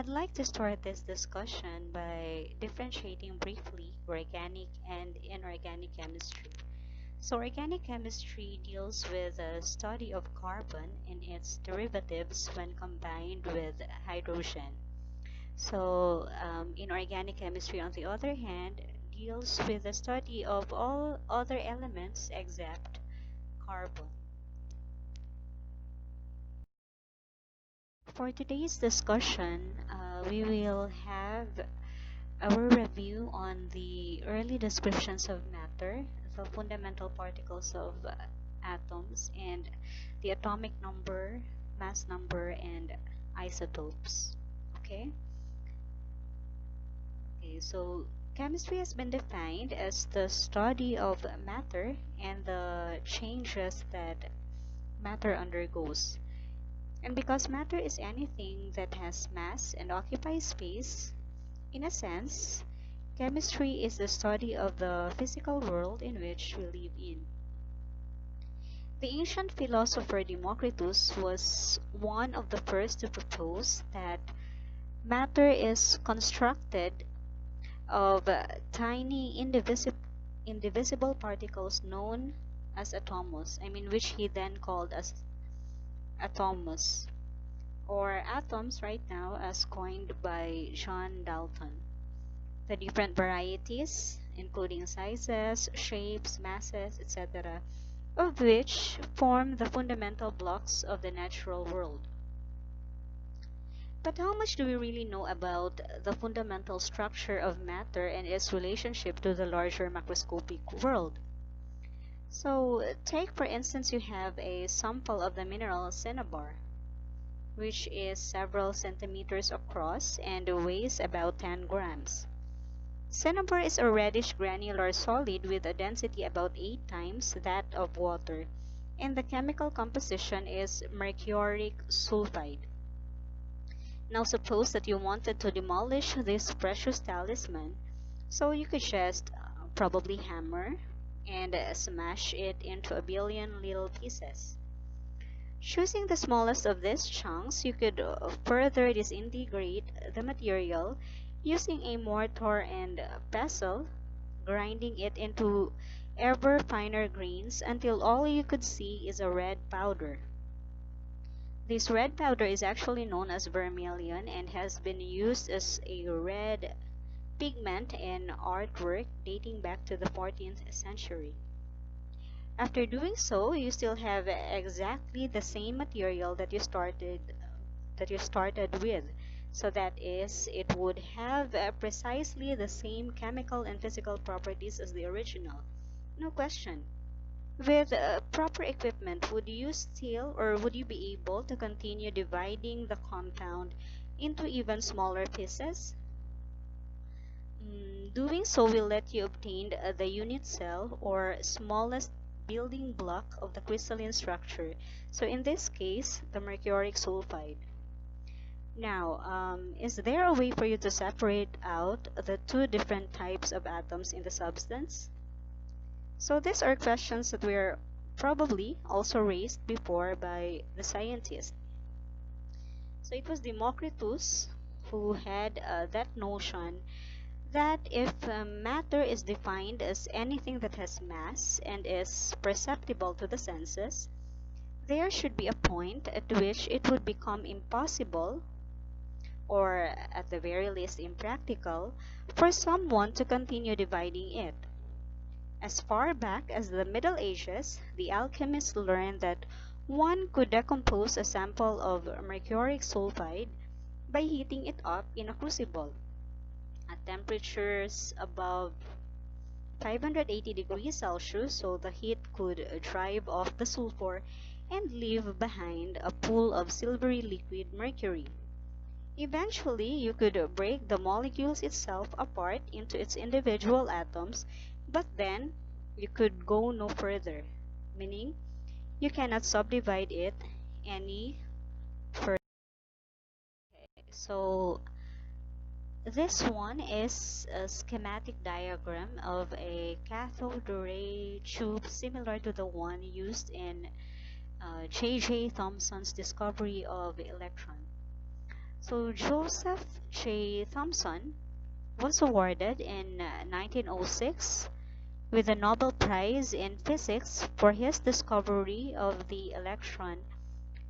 I'd like to start this discussion by differentiating briefly organic and inorganic chemistry. So, organic chemistry deals with the study of carbon and its derivatives when combined with hydrogen. So, inorganic chemistry, on the other hand, deals with the study of all other elements except carbon. For today's discussion, we will have our review on the early descriptions of matter, the fundamental particles of atoms, and the atomic number, mass number, and isotopes. Okay? Okay, so chemistry has been defined as the study of matter and the changes that matter undergoes. And because matter is anything that has mass and occupies space, in a sense, chemistry is the study of the physical world in which we live in. The ancient philosopher Democritus was one of the first to propose that matter is constructed of tiny indivisible particles known as atomos, which he then called as atomos, or atoms right now as coined by John Dalton. The different varieties, including sizes, shapes, masses, etc., of which form the fundamental blocks of the natural world. But how much do we really know about the fundamental structure of matter and its relationship to the larger macroscopic world? So, take for instance, you have a sample of the mineral cinnabar, which is several centimeters across and weighs about 10 grams. Cinnabar is a reddish granular solid with a density about 8 times that of water, and the chemical composition is mercuric sulfide. Now suppose that you wanted to demolish this precious talisman, so you could just probably hammer and smash it into a billion little pieces. Choosing the smallest of these chunks, you could further disintegrate the material using a mortar and pestle, grinding it into ever finer grains until all you could see is a red powder. This red powder is actually known as vermilion and has been used as a red pigment in artwork dating back to the 14th century. After doing so, you still have exactly the same material that you started with. So that is, it would have precisely the same chemical and physical properties as the original. No question. With proper equipment, would you still or would you be able to continue dividing the compound into even smaller pieces? Doing so will let you obtain the unit cell or smallest building block of the crystalline structure. So in this case, the mercuric sulfide. Now, is there a way for you to separate out the two different types of atoms in the substance? So these are questions that were probably also raised before by the scientists. So it was Democritus who had that notion that if matter is defined as anything that has mass and is perceptible to the senses, there should be a point at which it would become impossible, or at the very least impractical, for someone to continue dividing it. As far back as the Middle Ages, the alchemists learned that one could decompose a sample of mercuric sulfide by heating it up in a crucible at temperatures above 580 degrees Celsius, so the heat could drive off the sulfur and leave behind a pool of silvery liquid mercury. Eventually, you could break the molecules itself apart into its individual atoms, but then you could go no further, meaning you cannot subdivide it any further. So this one is a schematic diagram of a cathode ray tube similar to the one used in J.J. Thomson's discovery of electron. So Joseph J. Thomson was awarded in 1906 with the Nobel Prize in Physics for his discovery of the electron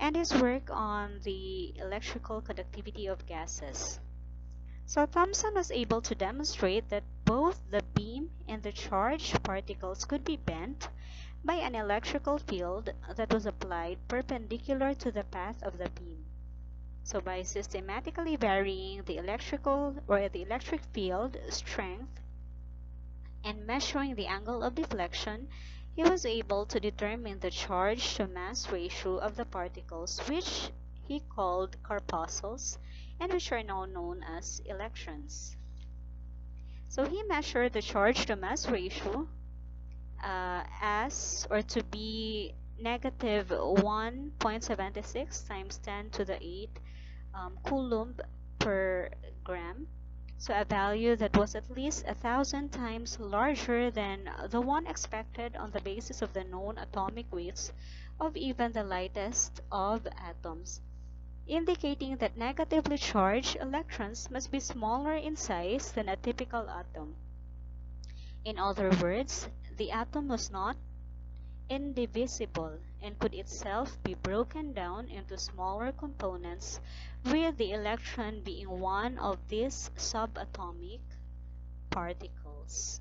and his work on the electrical conductivity of gases. So Thomson was able to demonstrate that both the beam and the charged particles could be bent by an electrical field that was applied perpendicular to the path of the beam. So by systematically varying the electrical or the electric field strength and measuring the angle of deflection, he was able to determine the charge to mass ratio of the particles, which he called corpuscles and which are now known as electrons. So he measured the charge to mass ratio as or to be negative 1.76 times 10 to the 8 coulomb per gram. So a value that was at least 1,000 times larger than the one expected on the basis of the known atomic weights of even the lightest of atoms, indicating that negatively charged electrons must be smaller in size than a typical atom. In other words, the atom was not indivisible and could itself be broken down into smaller components, with the electron being one of these subatomic particles.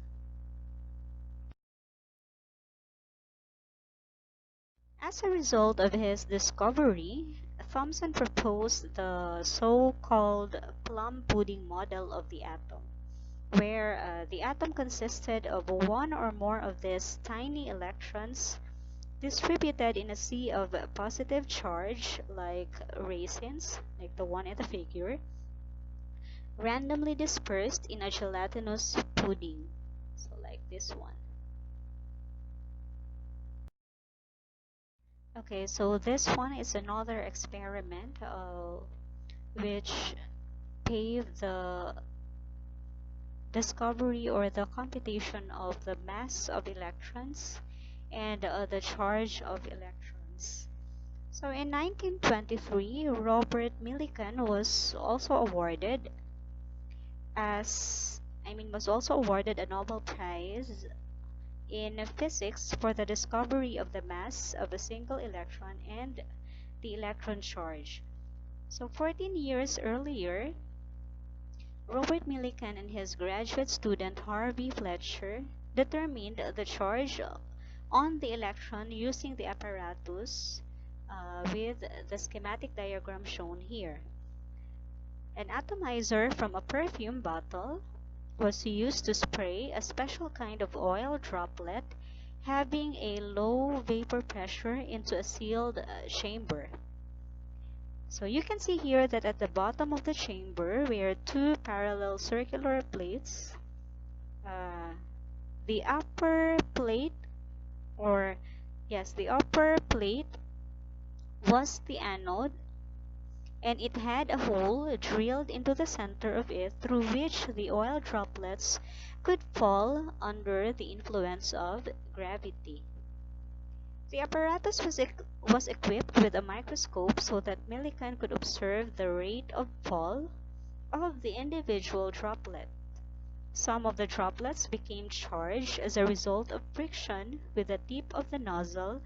As a result of his discovery, Thomson proposed the so-called plum-pudding model of the atom, where the atom consisted of one or more of these tiny electrons distributed in a sea of positive charge like raisins, like the one in the figure, randomly dispersed in a gelatinous pudding, so like this one. Okay, so this one is another experiment which paved the discovery or the computation of the mass of electrons and the charge of electrons. So in 1923, Robert Millikan was also awarded a Nobel Prize in physics for the discovery of the mass of a single electron and the electron charge. So 14 years earlier, Robert Millikan and his graduate student Harvey Fletcher determined the charge on the electron using the apparatus with the schematic diagram shown here. An atomizer from a perfume bottle was used to spray a special kind of oil droplet having a low vapor pressure into a sealed chamber. So you can see here that at the bottom of the chamber were two parallel circular plates. The upper plate, the upper plate was the anode, and it had a hole drilled into the center of it through which the oil droplets could fall under the influence of gravity. The apparatus was equipped with a microscope so that Millikan could observe the rate of fall of the individual droplet. Some of the droplets became charged as a result of friction with the tip of the nozzle,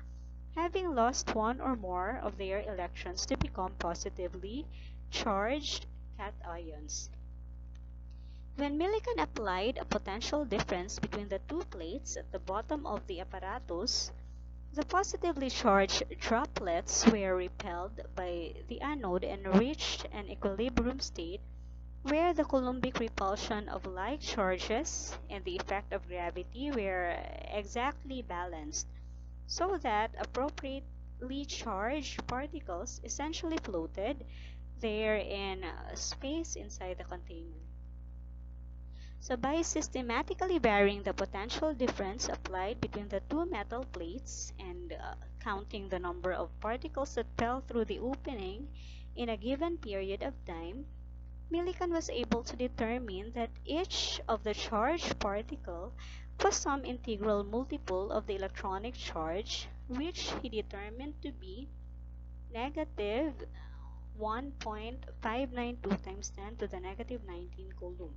having lost one or more of their electrons to become positively charged cations. When Millikan applied a potential difference between the two plates at the bottom of the apparatus, the positively charged droplets were repelled by the anode and reached an equilibrium state where the Coulombic repulsion of like charges and the effect of gravity were exactly balanced, so that appropriately charged particles essentially floated there in space inside the container. So by systematically varying the potential difference applied between the two metal plates and counting the number of particles that fell through the opening in a given period of time, Millikan was able to determine that each of the charged particle was some integral multiple of the electronic charge, which he determined to be negative 1.592 times 10 to the negative 19 coulomb.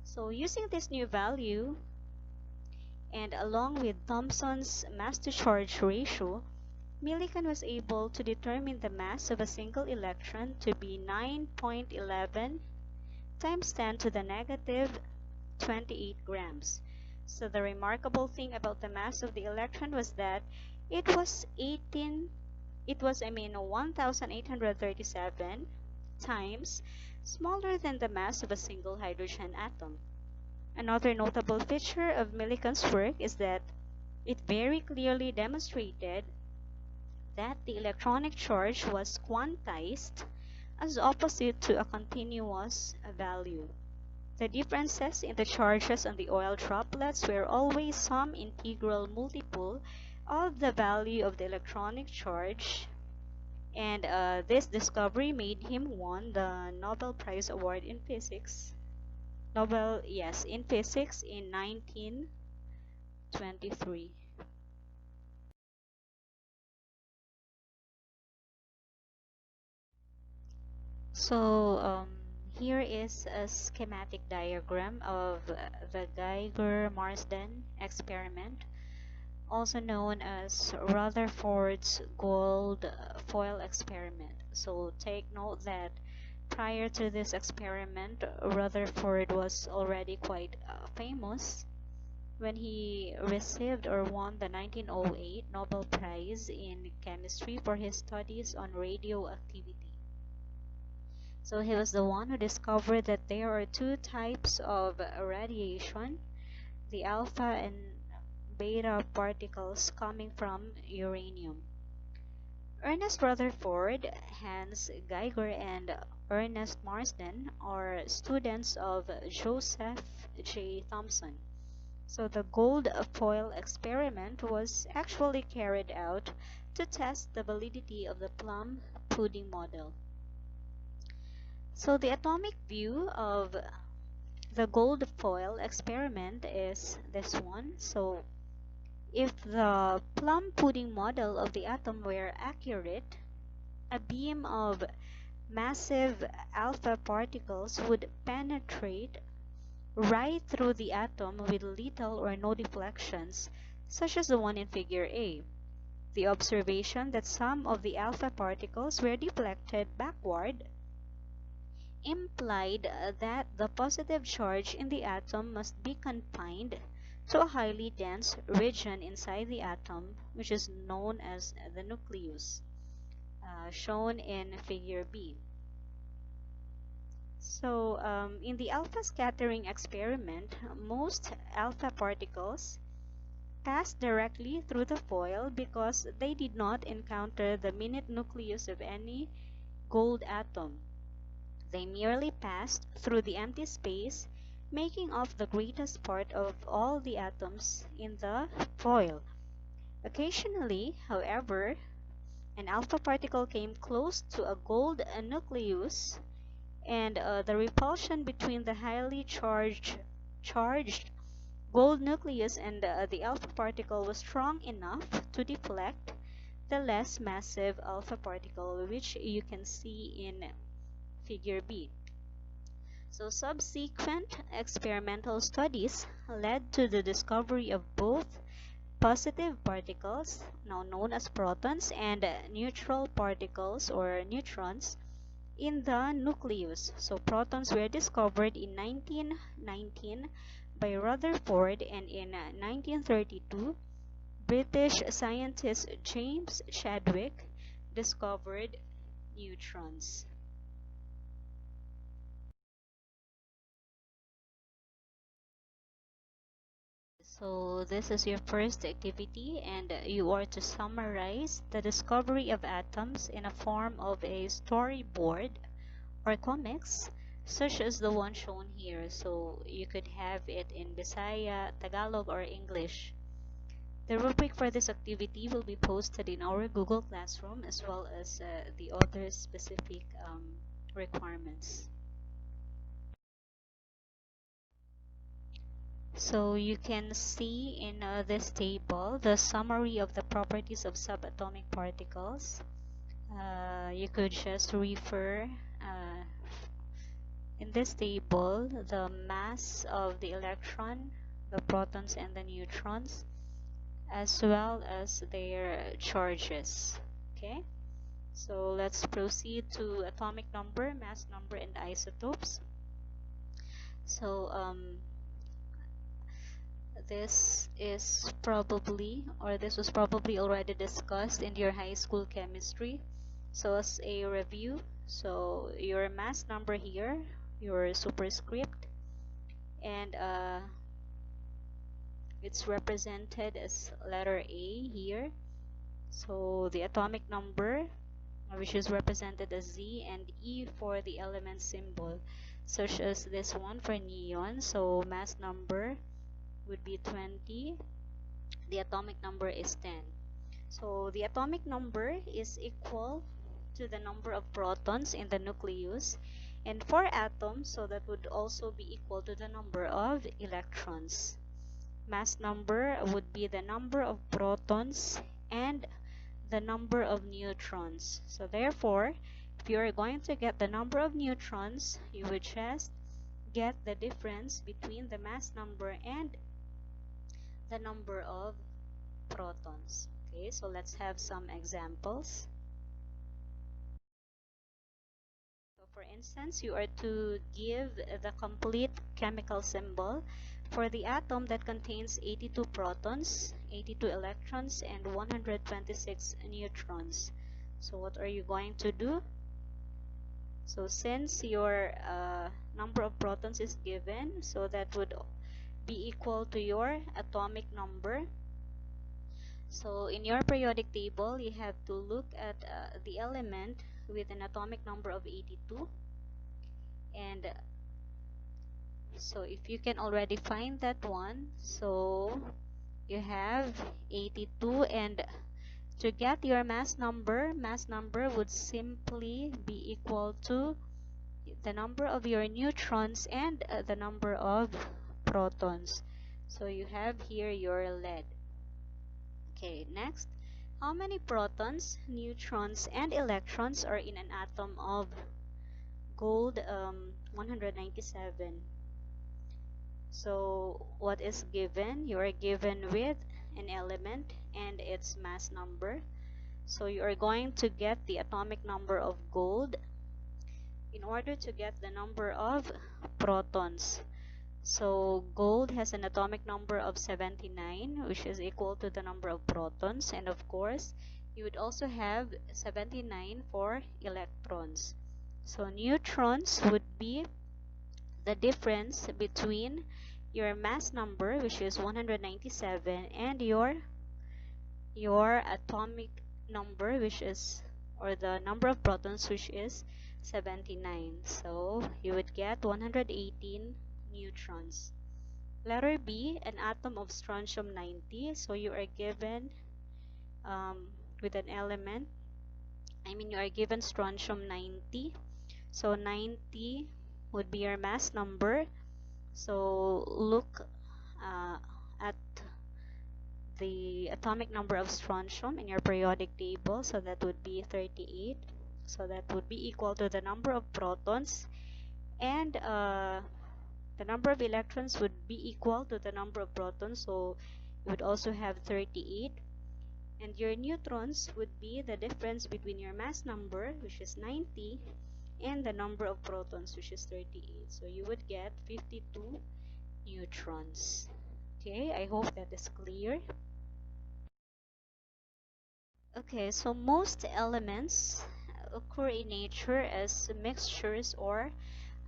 So using this new value and along with Thomson's mass to charge ratio, Millikan was able to determine the mass of a single electron to be 9.11 times 10 to the negative 28 grams. So the remarkable thing about the mass of the electron was that it was 1837 times smaller than the mass of a single hydrogen atom. Another notable feature of Millikan's work is that it very clearly demonstrated that the electronic charge was quantized as opposite to a continuous value. The differences in the charges on the oil droplets were always some integral multiple of the value of the electronic charge, and this discovery made him won the Nobel Prize Award in Physics. In physics in 1923. So here is a schematic diagram of the Geiger-Marsden experiment, also known as Rutherford's gold foil experiment. So take note that prior to this experiment, Rutherford was already quite famous when he received or won the 1908 Nobel Prize in Chemistry for his studies on radioactivity. So he was the one who discovered that there are two types of radiation, the alpha and beta particles coming from uranium. Ernest Rutherford, Hans Geiger, and Ernest Marsden are students of Joseph J. Thomson. So the gold foil experiment was actually carried out to test the validity of the plum-pudding model. So the atomic view of the gold foil experiment is this one. So if the plum-pudding model of the atom were accurate, a beam of massive alpha particles would penetrate right through the atom with little or no deflections, such as the one in figure A. The observation that some of the alpha particles were deflected backward implied that the positive charge in the atom must be confined to a highly dense region inside the atom, which is known as the nucleus, shown in figure B. So in the alpha scattering experiment, most alpha particles passed directly through the foil because they did not encounter the minute nucleus of any gold atom. They merely passed through the empty space, making up the greatest part of all the atoms in the foil. Occasionally, however, an alpha particle came close to a gold nucleus, and the repulsion between the highly charged gold nucleus and the alpha particle was strong enough to deflect the less massive alpha particle, which you can see in figure B. So subsequent experimental studies led to the discovery of both positive particles, now known as protons, and neutral particles or neutrons in the nucleus. So protons were discovered in 1919 by Rutherford, and in 1932 British scientist James Chadwick discovered neutrons. So this is your first activity, and you are to summarize the discovery of atoms in a form of a storyboard or comics, such as the one shown here. So you could have it in Bisaya, Tagalog, or English. The rubric for this activity will be posted in our Google Classroom, as well as the other specific requirements. So you can see in this table the summary of the properties of subatomic particles. You could just refer in this table the mass of the electron, the protons, and the neutrons, as well as their charges. Okay, so let's proceed to atomic number, mass number, and isotopes. So this is probably, or this was probably already discussed in your high school chemistry. So as a review, so your mass number here, your superscript, and it's represented as letter A here. So the atomic number, which is represented as Z, and E for the element symbol, such as this one for neon. So mass number would be 20, the atomic number is 10. So the atomic number is equal to the number of protons in the nucleus, and for atoms, so that would also be equal to the number of electrons. Mass number would be the number of protons and the number of neutrons. So therefore, if you are going to get the number of neutrons, you would just get the difference between the mass number and the number of protons. Okay, so let's have some examples. So for instance, you are to give the complete chemical symbol for the atom that contains 82 protons, 82 electrons, and 126 neutrons. So what are you going to do? So since your number of protons is given, so that would be equal to your atomic number. So in your periodic table, you have to look at the element with an atomic number of 82. And so if you can already find that one, so you have 82, and to get your mass number would simply be equal to the number of your neutrons and the number of protons. So you have here your lead. Okay, next. How many protons, neutrons, and electrons are in an atom of gold? 197. So what is given? You are given with an element and its mass number. So you are going to get the atomic number of gold in order to get the number of protons. So gold has an atomic number of 79, which is equal to the number of protons. And of course, you would also have 79 for electrons. So neutrons would be the difference between your mass number, which is 197, and your atomic number, which is, or the number of protons, which is 79. So you would get 118 neutrons. Letter B, an atom of strontium 90. So you are given with an element, you are given strontium 90. So 90 would be your mass number. So look at the atomic number of strontium in your periodic table. So that would be 38. So that would be equal to the number of protons, and the number of electrons would be equal to the number of protons. So you would also have 38. And your neutrons would be the difference between your mass number, which is 90, and the number of protons, which is 38. So you would get 52 neutrons. Okay, I hope that is clear. Okay, so most elements occur in nature as mixtures or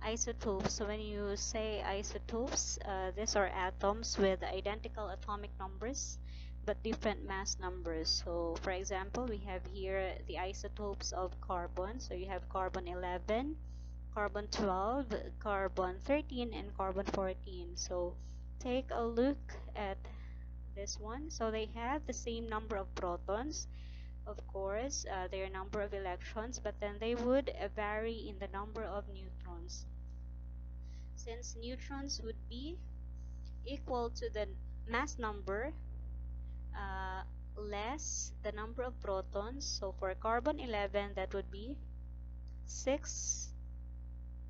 isotopes. So when you say isotopes, these are atoms with identical atomic numbers but different mass numbers. So for example, we have here the isotopes of carbon. So you have carbon 11, carbon 12, carbon 13, and carbon 14. So take a look at this one. So they have the same number of protons, of course, their number of electrons, but then they would vary in the number of neutrons. Since neutrons would be equal to the mass number, less the number of protons. So for carbon 11, that would be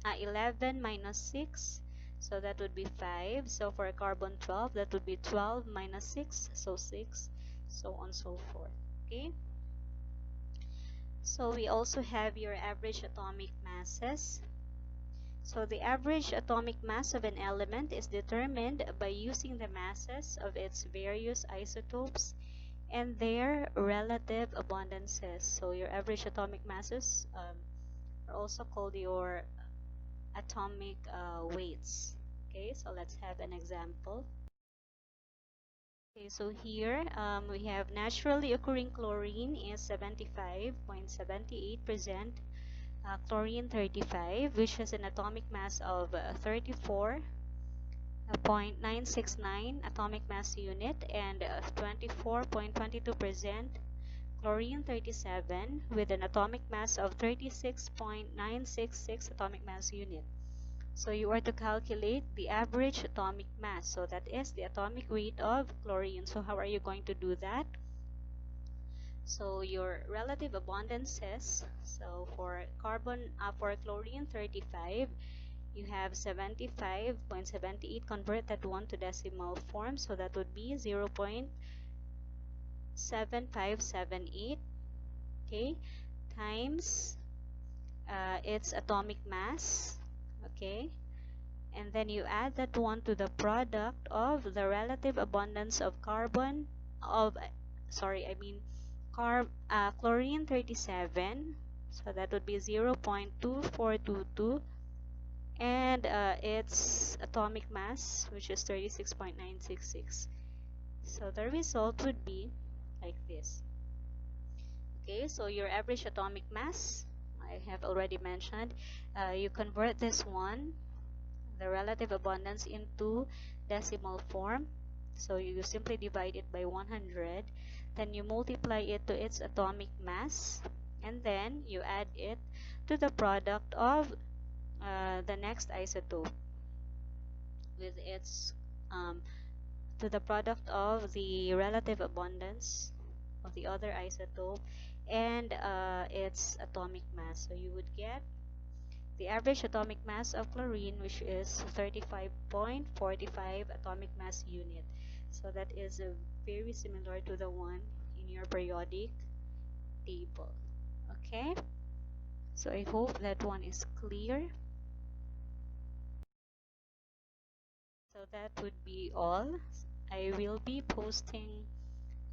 11 minus 6, so that would be 5. So for carbon 12, that would be 12 minus 6, so 6, so on so forth. Okay, so we also have your average atomic masses. So the average atomic mass of an element is determined by using the masses of its various isotopes and their relative abundances. So your average atomic masses are also called your atomic weights. Okay, so let's have an example. Okay, so here we have naturally occurring chlorine is 75.78%, chlorine 35, which has an atomic mass of 34.969 atomic mass unit, and 24.22% chlorine 37 with an atomic mass of 36.966 atomic mass unit. So you are to calculate the average atomic mass. So that is the atomic weight of chlorine. So how are you going to do that? So your relative abundances. So for chlorine 35, you have 75.78. Convert that one to decimal form. So that would be 0.7578. Okay, times its atomic mass. Okay, and then you add that one to the product of the relative abundance of chlorine 37, so that would be 0.2422, and its atomic mass, which is 36.966. So the result would be like this. Okay, so your average atomic mass, I have already mentioned. You convert this one, the relative abundance, into decimal form. So you simply divide it by 100, then you multiply it to its atomic mass, and then you add it to the product of the next isotope with its to the product of the relative abundance of the other isotope and its atomic mass. So you would get the average atomic mass of chlorine, which is 35.45 atomic mass unit. So that is very similar to the one in your periodic table. Okay, so I hope that one is clear. So that would be all. I will be posting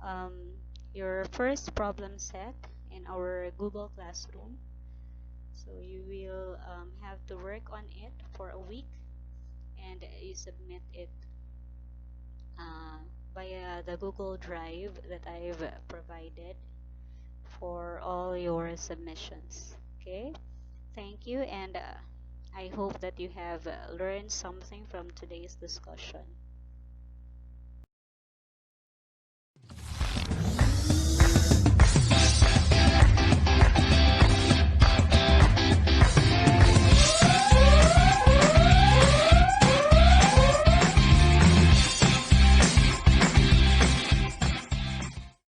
um, your first problem set in our Google Classroom. So you will have to work on it for a week, and you submit it via the Google Drive that I've provided for all your submissions. Okay, thank you, and I hope that you have learned something from today's discussion.